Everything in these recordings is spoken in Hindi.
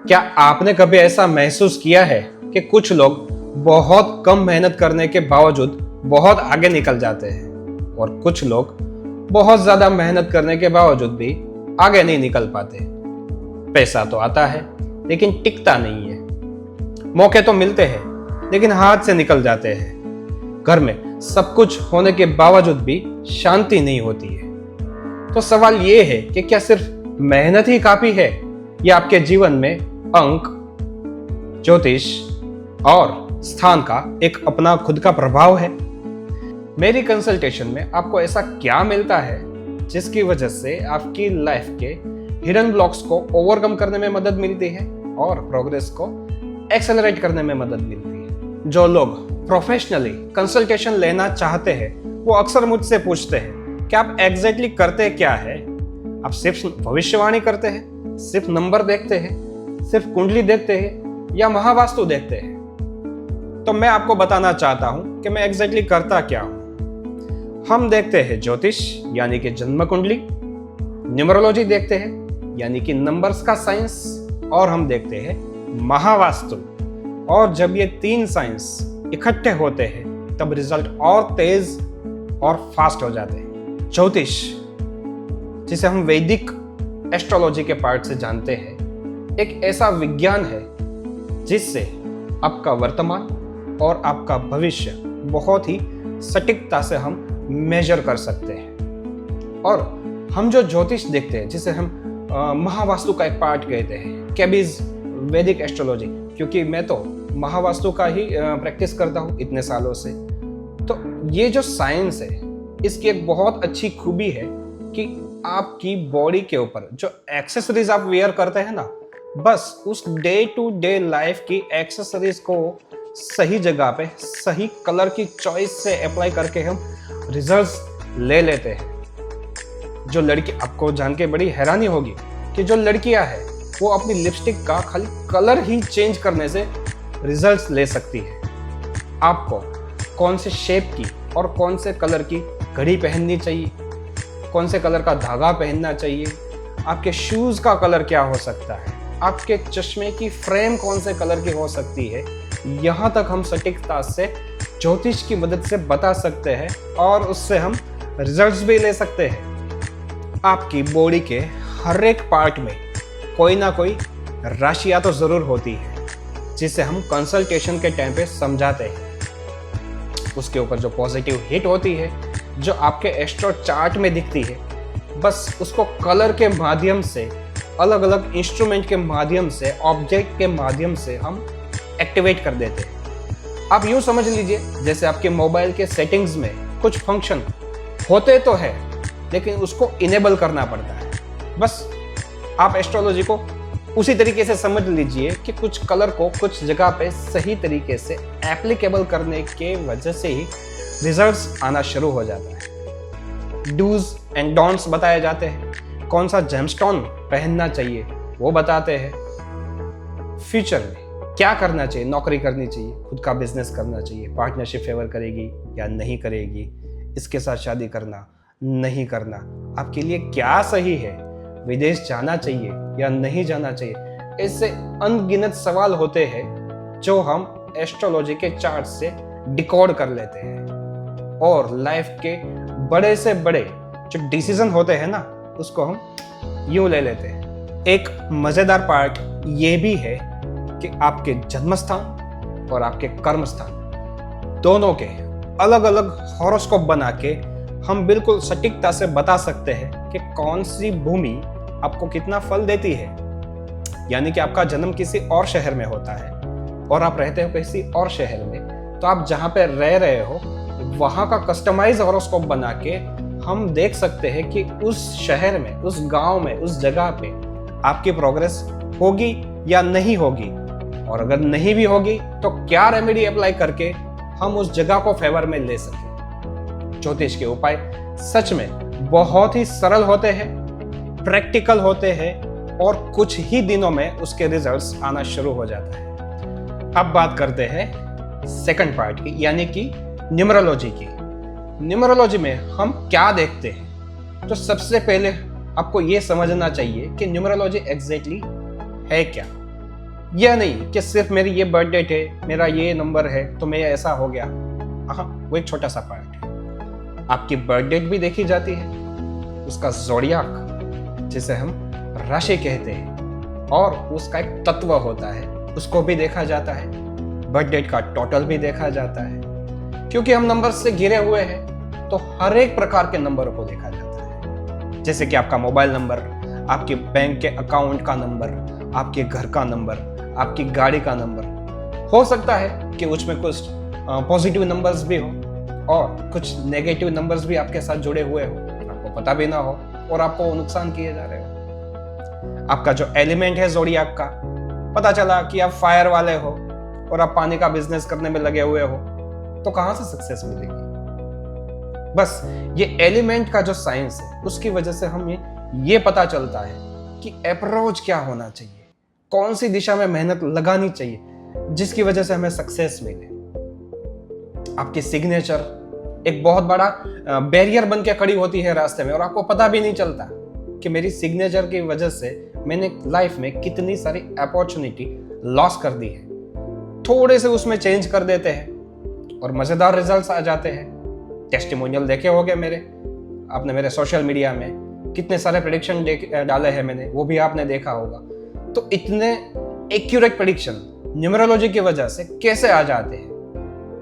क्या आपने कभी ऐसा महसूस किया है कि कुछ लोग बहुत कम मेहनत करने के बावजूद बहुत आगे निकल जाते हैं और कुछ लोग बहुत ज्यादा मेहनत करने के बावजूद भी आगे नहीं निकल पाते। पैसा तो आता है लेकिन टिकता नहीं है। मौके तो मिलते हैं लेकिन हाथ से निकल जाते हैं। घर में सब कुछ होने के बावजूद भी शांति नहीं होती है। तो सवाल ये है कि क्या सिर्फ मेहनत ही काफी है या आपके जीवन में अंक, ज्योतिष और स्थान का एक अपना खुद का प्रभाव है? मेरी कंसल्टेशन में आपको ऐसा क्या मिलता है जिसकी वजह से आपकी लाइफ के हिडन ब्लॉक्स को ओवरकम करने में मदद मिलती है और प्रोग्रेस को एक्सेलरेट करने में मदद मिलती है? जो लोग प्रोफेशनली कंसल्टेशन लेना चाहते हैं वो अक्सर मुझसे पूछते हैं कि आप एग्जैक्टली करते क्या है? आप सिर्फ भविष्यवाणी करते हैं, सिर्फ नंबर देखते हैं, सिर्फ कुंडली देखते हैं या महावास्तु देखते हैं? तो मैं आपको बताना चाहता हूं कि मैं एग्जैक्टली करता क्या हूं। हम देखते हैं ज्योतिष यानी कि जन्म कुंडली, न्यूमरोलॉजी देखते हैं यानी कि नंबर्स का साइंस, और हम देखते हैं महावास्तु। और जब ये तीन साइंस इकट्ठे होते हैं तब रिजल्ट और तेज और फास्ट हो जाते हैं। ज्योतिष, जिसे हम वैदिक एस्ट्रोलॉजी के पार्ट से जानते हैं, एक ऐसा विज्ञान है जिससे आपका वर्तमान और आपका भविष्य बहुत ही सटीकता से हम मेजर कर सकते हैं। और हम जो ज्योतिष देखते हैं, जिसे हम महावास्तु का एक पार्ट कहते हैं, केबीज वैदिक एस्ट्रोलॉजी, क्योंकि मैं तो महावास्तु का ही प्रैक्टिस करता हूँ इतने सालों से। तो ये जो साइंस है, इसकी एक बहुत अच्छी खूबी है कि आपकी बॉडी के ऊपर जो एक्सेसरीज आप वेयर करते हैं ना, बस उस डे टू डे लाइफ की एक्सेसरीज को सही जगह पे सही कलर की चॉइस से अप्लाई करके हम रिजल्ट्स ले लेते हैं। जो लड़की, आपको जान के बड़ी हैरानी होगी कि जो लड़कियां हैं वो अपनी लिपस्टिक का खाली कलर ही चेंज करने से रिजल्ट्स ले सकती है। आपको कौन से शेप की और कौन से कलर की घड़ी पहननी चाहिए, कौन से कलर का धागा पहनना चाहिए, आपके शूज का कलर क्या हो सकता है, आपके चश्मे की फ्रेम कौन से कलर की हो सकती है, यहाँ तक हम सटीकता से ज्योतिष की मदद से बता सकते हैं और उससे हम रिजल्ट्स भी ले सकते हैं। आपकी बॉडी के हर एक पार्ट में कोई ना कोई राशियां तो जरूर होती है जिसे हम कंसल्टेशन के टाइम पे समझाते हैं। उसके ऊपर जो पॉजिटिव हिट होती है, जो आपके एस्ट्रो चार्ट में दिखती है, बस उसको कलर के माध्यम से, अलग अलग इंस्ट्रूमेंट के माध्यम से, ऑब्जेक्ट के माध्यम से हम एक्टिवेट कर देते हैं। आप यूं समझ लीजिए जैसे आपके मोबाइल के सेटिंग्स में कुछ फंक्शन होते तो है लेकिन उसको इनेबल करना पड़ता है। बस आप एस्ट्रोलॉजी को उसी तरीके से समझ लीजिए कि कुछ कलर को कुछ जगह पे सही तरीके से एप्लीकेबल करने के वजह से ही रिजल्ट्स आना शुरू हो जाता है। डूज एंड डोंट्स बताए जाते हैं, कौन सा जेमस्टोन पहनना चाहिए वो बताते हैं। फ्यूचर में क्या करना चाहिए, नौकरी करनी चाहिए, खुद का बिजनेस करना चाहिए, पार्टनरशिप फेवर करेगी या नहीं करेगी, इसके साथ शादी करना नहीं करना, आपके लिए क्या सही है, विदेश जाना चाहिए या नहीं जाना चाहिए, ऐसे अनगिनत सवाल होते हैं जो हम एस्ट्रोलॉजी के चार्ट से डिकोड कर लेते हैं। और लाइफ के बड़े से बड़े जो डिसीजन होते हैं ना, उसको हम यूं ले लेते हैं। एक मजेदार पार्ट ये भी है कि आपके जन्म स्थान और आपके कर्म स्थान दोनों के अलग अलग हॉरोस्कोप बना के हम बिल्कुल सटीकता से बता सकते हैं कि कौन सी भूमि आपको कितना फल देती है। यानी कि आपका जन्म किसी और शहर में होता है और आप रहते हो किसी और शहर में, तो आप जहाँ पे रह रहे हो वहाँ का कस्टमाइज हॉरोस्कोप बना के हम देख सकते हैं कि उस शहर में, उस गांव में, उस जगह पे आपकी प्रोग्रेस होगी या नहीं होगी, और अगर नहीं भी होगी तो क्या रेमेडी अप्लाई करके हम उस जगह को फेवर में ले सकें। ज्योतिष के उपाय सच में बहुत ही सरल होते हैं, प्रैक्टिकल होते हैं और कुछ ही दिनों में उसके रिजल्ट्स आना शुरू हो जाता है। अब बात करते हैं सेकंड पार्ट की, यानी कि न्यूमरोलॉजी की। न्यूमरोलॉजी में हम क्या देखते हैं? तो सबसे पहले आपको यह समझना चाहिए कि न्यूमरोलॉजी एग्जैक्टली है क्या। यह नहीं कि सिर्फ मेरी ये बर्थ डेट है, मेरा ये नंबर है तो मैं ऐसा हो गया। हाँ, वो एक छोटा सा पार्ट है। आपकी बर्थ डेट भी देखी जाती है, उसका ज़ोडियाक जिसे हम राशि कहते हैं, और उसका एक तत्व होता है, उसको भी देखा जाता है। बर्थ डेट का टोटल भी देखा जाता है। क्योंकि हम नंबर से घिरे हुए हैं तो हर एक प्रकार के नंबरों को देखा जाता है, जैसे कि आपका मोबाइल नंबर, आपके बैंक के अकाउंट का नंबर, आपके घर का नंबर, आपकी गाड़ी का नंबर। हो सकता है कि उसमें कुछ पॉजिटिव नंबर्स भी हो और कुछ नेगेटिव नंबर्स भी आपके साथ जुड़े हुए हो, आपको पता भी ना हो और आपको नुकसान किए जा रहे हो। आपका जो एलिमेंट है ज़ोडियाक का, पता चला कि आप फायर वाले हो और आप पानी का बिजनेस करने में लगे हुए हो, तो कहां से सक्सेस मिलेगी? बस ये एलिमेंट का जो साइंस है उसकी वजह से हमें ये पता चलता है कि अप्रोच क्या होना चाहिए, कौन सी दिशा में मेहनत लगानी चाहिए जिसकी वजह से हमें सक्सेस मिले। आपकी सिग्नेचर एक बहुत बड़ा बैरियर बन के खड़ी होती है रास्ते में और आपको पता भी नहीं चलता कि मेरी सिग्नेचर की वजह से मैंने लाइफ में कितनी सारी अपॉर्चुनिटी लॉस कर दी है। थोड़े से उसमें चेंज कर देते हैं और मजेदार रिजल्ट्स आ जाते हैं। टेस्टिमोनियल देखे होंगे मेरे, आपने मेरे सोशल मीडिया में कितने सारे प्रेडिक्शन डाले हैं मैंने, वो भी आपने देखा होगा। तो इतने एक्यूरेट प्रेडिक्शन न्यूमरोलॉजी की वजह से कैसे आ जाते हैं?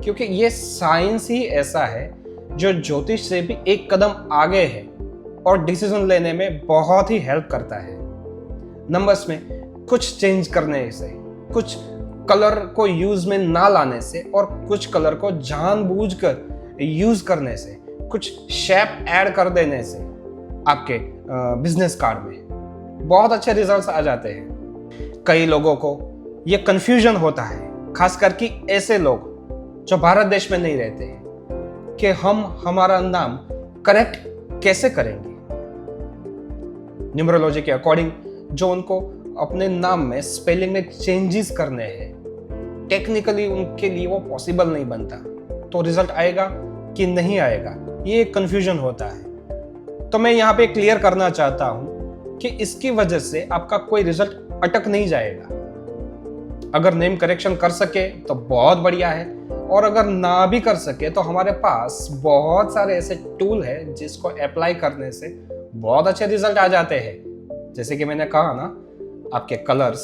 क्योंकि ये साइंस ही ऐसा है जो ज्योतिष से भी एक कदम आगे है और डिसीजन लेने में बहुत ही हेल्प करता है। नंबर्स में कुछ चेंज करने से, कुछ कलर को यूज में ना लाने से और कुछ कलर को जानबूझकर यूज करने से, कुछ शेप ऐड कर देने से आपके बिजनेस कार्ड में बहुत अच्छे रिजल्ट्स आ जाते हैं। कई लोगों को ये कंफ्यूजन होता है, खासकर कि ऐसे लोग जो भारत देश में नहीं रहते हैं, कि हम हमारा नाम करेक्ट कैसे करेंगे। न्यूमरोलॉजी के अकॉर्डिंग जो उनको अपने नाम में स्पेलिंग में चेंजेस करने हैं, टेक्निकली उनके लिए वो पॉसिबल नहीं बनता, तो रिजल्ट आएगा कि नहीं आएगा, ये एक कंफ्यूजन होता है। तो मैं यहाँ पे क्लियर करना चाहता हूं कि इसकी वजह से आपका कोई रिजल्ट अटक नहीं जाएगा। अगर नेम करेक्शन कर सके तो बहुत बढ़िया है, और अगर ना भी कर सके तो हमारे पास बहुत सारे ऐसे टूल है जिसको अप्लाई करने से बहुत अच्छे रिजल्ट आ जाते हैं। जैसे कि मैंने कहा ना, आपके कलर्स,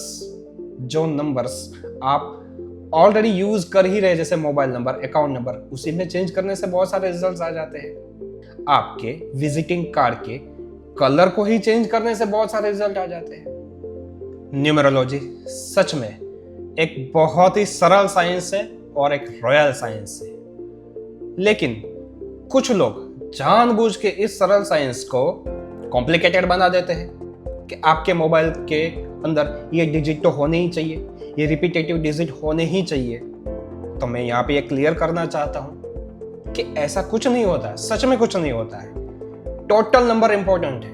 जो नंबर्स आप ऑलरेडी यूज कर ही रहे, जैसे मोबाइल नंबर, अकाउंट नंबर, उसी में चेंज करने से बहुत सारे रिजल्ट्स आ जाते हैं। आपके विजिटिंग कार्ड के कलर को ही चेंज करने से बहुत सारे रिजल्ट आ जाते हैं। न्यूमरोलॉजी सच में एक बहुत ही सरल साइंस है और एक रॉयल साइंस है, लेकिन कुछ लोग जानबूझ के इस सरल साइंस को कॉम्प्लिकेटेड बना देते हैं कि आपके मोबाइल के अंदर ये डिजिट तो होने ही चाहिए, ये रिपीटेटिव डिजिट होने ही चाहिए। तो मैं यहाँ पे ये क्लियर करना चाहता हूँ कि ऐसा कुछ नहीं होता है, सच में कुछ नहीं होता है। टोटल नंबर इंपॉर्टेंट है।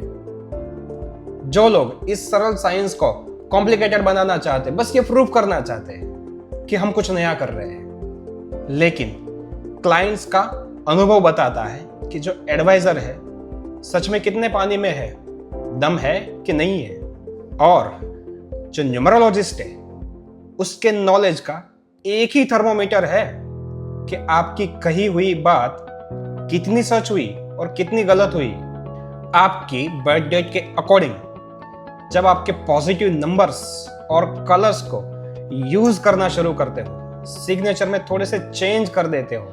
जो लोग इस सरल साइंस को कॉम्प्लिकेटेड बनाना चाहते हैं, बस ये प्रूव करना चाहते हैं कि हम कुछ नया कर रहे हैं, लेकिन क्लाइंट्स का अनुभव बताता है कि जो एडवाइजर है सच में कितने पानी में है, दम है कि नहीं है। और जो न्यूमरोलॉजिस्ट है उसके नॉलेज का एक ही थर्मोमीटर है कि आपकी कही हुई बात कितनी सच हुई और कितनी गलत हुई। आपकी बर्थ डेट के अकॉर्डिंग जब आपके पॉजिटिव नंबर्स और कलर्स को यूज करना शुरू करते हो, सिग्नेचर में थोड़े से चेंज कर देते हो,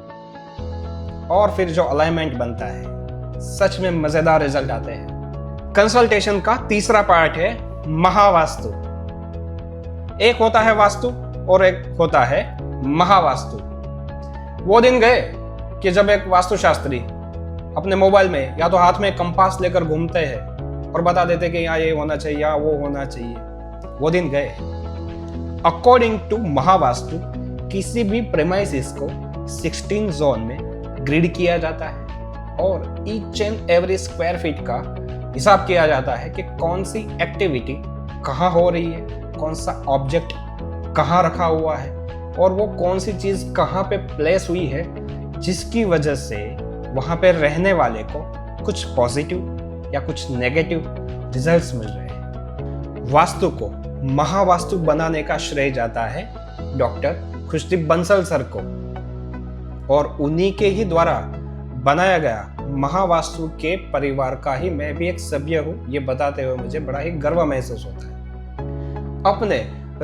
और फिर जो अलाइनमेंट बनता है, सच में मजेदार रिजल्ट आते हैं। कंसल्टेशन का तीसरा पार्ट है महावास्तु। एक होता है वास्तु और एक होता है महावास्तु। वो दिन गए कि जब एक वास्तुशास्त्री अपने मोबाइल में या तो हाथ में कंपास लेकर घूमते हैं और बता देते कि यहाँ ये होना चाहिए या वो होना चाहिए। वो दिन गए। अकॉर्डिंग टू महावास्तु किसी भी प्रेमाइसिस को 16 जोन में ग्रिड किया जाता है और each and every square feet का हिसाब किया जाता है कि कौन सी एक्टिविटी कहाँ हो रही है, कौन सा ऑब्जेक्ट कहाँ रखा हुआ है और वो कौन सी चीज कहाँ पे प्लेस हुई है, जिसकी वजह से वहां पे रहने वाले को कुछ पॉजिटिव या कुछ नेगेटिव रिजल्ट्स मिल रहे हैं। वास्तु को महावास्तु बनाने का श्रेय जाता है डॉक्टर खुशदीप बंसल सर को, और उन्हीं के ही द्वारा बनाया गया महावास्तु के परिवार का ही मैं भी एक सभ्य हूं, ये बताते हुए मुझे बड़ा ही गर्व महसूस होता है। अपने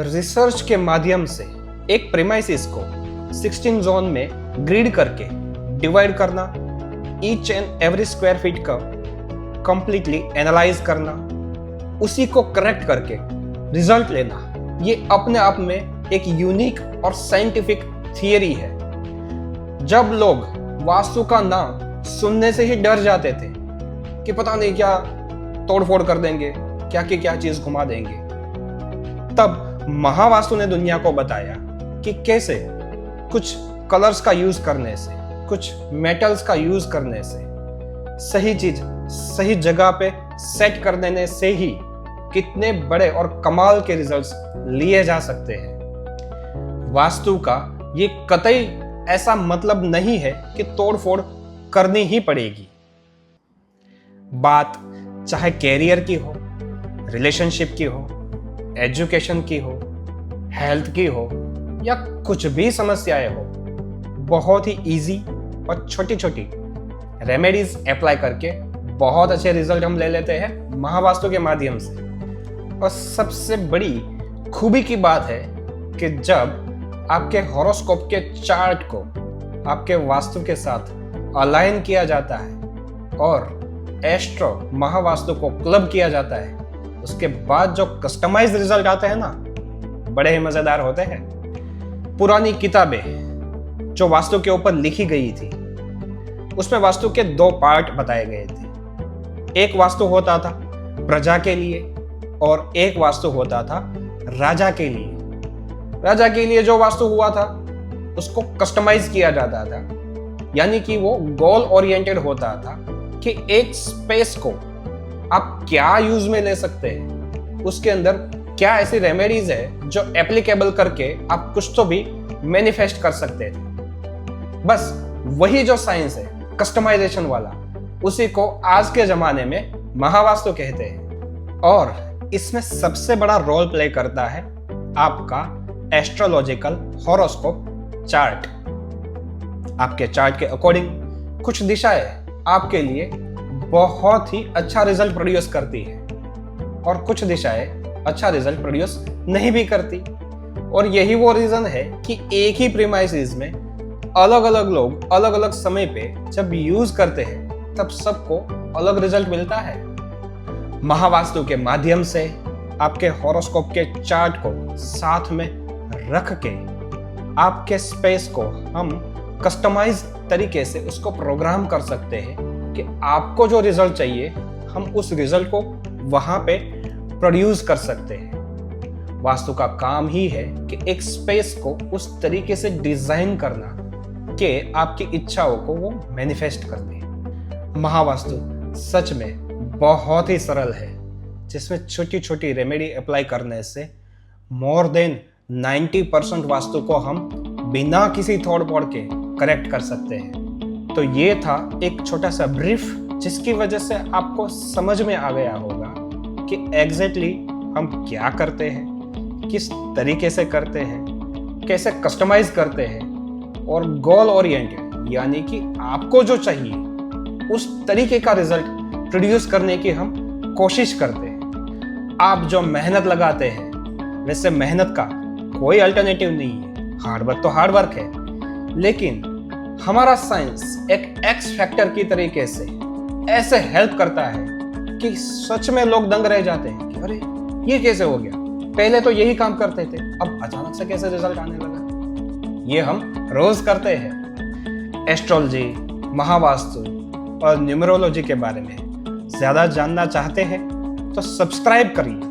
रिसर्च के माध्यम से एक प्रीमाइसिस को 16 जोन में ग्रिड करके डिवाइड करना, each and every square feet का कंप्लीटली एनालाइज करना, उसी को करेक्ट करके रिजल्ट लेना, ये अपने आप में एक यूनिक और साइंटिफिक थियरी है। जब लोग वास्तु का नाम सुनने से ही डर जाते थे कि पता नहीं क्या तोड़फोड़ कर देंगे, क्या की क्या चीज घुमा देंगे, तब महावास्तु ने दुनिया को बताया कि कैसे कुछ कलर्स का यूज करने से, कुछ मेटल्स का यूज करने से, सही चीज सही जगह पे सेट कर देने से ही कितने बड़े और कमाल के रिजल्ट्स लिए जा सकते हैं। वास्तु का ये कतई ऐसा मतलब नहीं है कि तोड़फोड़ करनी ही पड़ेगी। बात चाहे कैरियर की हो, रिलेशनशिप की हो, एजुकेशन की हो, हेल्थ की हो, या कुछ भी समस्याएं हो, बहुत ही इजी और छोटी छोटी रेमेडीज अप्लाई करके बहुत अच्छे रिजल्ट हम ले लेते हैं महावास्तु के माध्यम से। और सबसे बड़ी खूबी की बात है कि जब आपके हॉरोस्कोप के चार्ट को आपके वास्तु के साथ अलाइन किया जाता है और एस्ट्रो महावास्तु को क्लब किया जाता है, उसके बाद जो कस्टमाइज रिजल्ट आते हैं ना, बड़े ही मजेदार होते हैं। पुरानी किताबें जो वास्तु के ऊपर लिखी गई थी, उसमें वास्तु के 2 पार्ट बताए गए थे। एक वास्तु होता था प्रजा के लिए और एक वास्तु होता था राजा के लिए। राजा के लिए जो वास्तु हुआ था उसको कस्टमाइज किया जाता था, यानी कि वो गोल ओरिएंटेड होता था कि एक स्पेस को आप क्या यूज में ले सकते हैं, उसके अंदर क्या ऐसी रेमेडीज है जो एप्लीकेबल करके आप कुछ तो भी मैनिफेस्ट कर सकते थे। बस वही जो साइंस है कस्टमाइजेशन वाला, उसी को आज के जमाने में महावास्तु कहते हैं। और इसमें सबसे बड़ा रोल प्ले करता है आपका एस्ट्रोलॉजिकल हॉरोस्कोप चार्ट। आपके चार्ट के अकॉर्डिंग कुछ दिशाएं आपके लिए बहुत ही अच्छा रिजल्ट प्रोड्यूस करती है और कुछ दिशाएं अच्छा रिजल्ट प्रोड्यूस नहीं भी करती। और यही वो रीजन है कि एक ही प्रीमाइसिस में अलग अलग लोग अलग अलग समय पे जब यूज करते हैं तब सबको अलग रिजल्ट मिलता है। महावास्तु के माध्यम से आपके हॉरोस्कोप के चार्ट को साथ में रख के आपके स्पेस को हम कस्टमाइज तरीके से उसको प्रोग्राम कर सकते हैं कि आपको जो रिजल्ट चाहिए हम उस रिजल्ट को वहां पे प्रोड्यूस कर सकते हैं। वास्तु का काम ही है कि एक स्पेस को उस तरीके से डिजाइन करना कि आपकी इच्छाओं को वो मैनिफेस्ट कर दे। महावास्तु सच में बहुत ही सरल है, जिसमें छोटी छोटी रेमेडी अप्लाई करने से मोर देन 90% वास्तु को हम बिना किसी तोड़ फोड़ के करेक्ट कर सकते हैं। तो ये था एक छोटा सा ब्रीफ, जिसकी वजह से आपको समझ में आ गया होगा कि एग्जैक्टली हम क्या करते हैं, किस तरीके से करते हैं, कैसे कस्टमाइज करते हैं और गोल ओरिएंटेड, यानी कि आपको जो चाहिए उस तरीके का रिजल्ट प्रोड्यूस करने की हम कोशिश करते हैं। आप जो मेहनत लगाते हैं, वैसे मेहनत का कोई अल्टरनेटिव नहीं है। हार्ड वर्क तो हार्ड वर्क है, लेकिन हमारा साइंस एक एक्स फैक्टर की तरीके से ऐसे हेल्प करता है कि सच में लोग दंग रह जाते हैं कि अरे ये कैसे हो गया, पहले तो यही काम करते थे, अब अचानक से कैसे रिजल्ट आने लगा। ये हम रोज करते हैं। एस्ट्रोलॉजी, महावास्तु और न्यूमरोलॉजी के बारे में ज्यादा जानना चाहते हैं तो सब्सक्राइब करिए